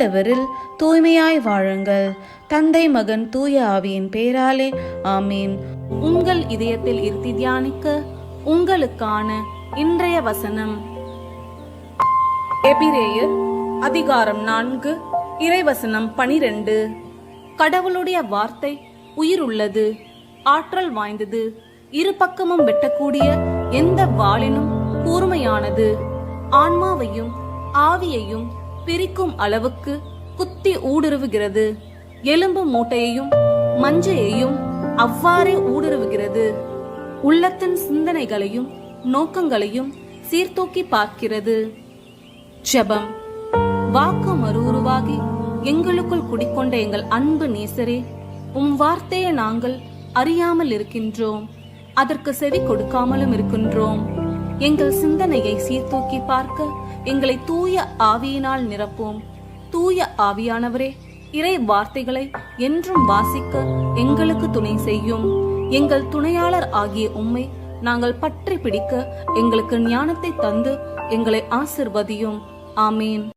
ஆண்டவரில் தூய்மையாய் வாழுங்கள். தந்தை, மகன், தூய ஆவியின் பெயராலே ஆமீன். உங்கள் இதயத்தில் இருத்தி தியானிக்க உங்களுக்கான இன்றைய வசனம் எபிரேயர் அதிகாரம் 4 இறைவசனம் 12. கடவுளுடைய வார்த்தை உயிர் உள்ளது, ஆற்றல் வாய்ந்தது, இரு பக்கமும் வெட்டக்கூடிய எந்த வாளினும் கூர்மையானது, ஆன்மாவையும் ஆவியையும் பிரிக்கும் அளவுக்கு குத்தி ஊடுருவுகிறது, எலும்பு மூட்டையையும் மஞ்சையையும் அவ்வாறே ஊடுருவுகிறது, உள்ளத்தின் சிந்தனைகளையும் நோக்கங்களையும் சீர்தூக்கி பார்க்கிறது. ஜெபம். வாக்கு மறுஉருவாகி எங்களுக்குள் குடிக்கொண்ட எங்கள் அன்பு நேசரே, உம் வார்த்தையை நாங்கள் அறியாமல் இருக்கின்றோம், அதற்கு செவி கொடுக்காமலும் இருக்கின்றோம். எங்கள் சிந்தனையை சீர்தூக்கி பார்க்க எங்களை தூய ஆவியினால் நிரப்போம். தூய ஆவியானவரே, இறை வார்த்தைகளை என்றும் வாசிக்க எங்களுக்கு துணை செய்யும். எங்கள் துணையாளர் ஆகிய உம்மை நாங்கள் பற்றி பிடிக்க எங்களுக்கு ஞானத்தை தந்து எங்களை ஆசிர்வதியும். ஆமீன்.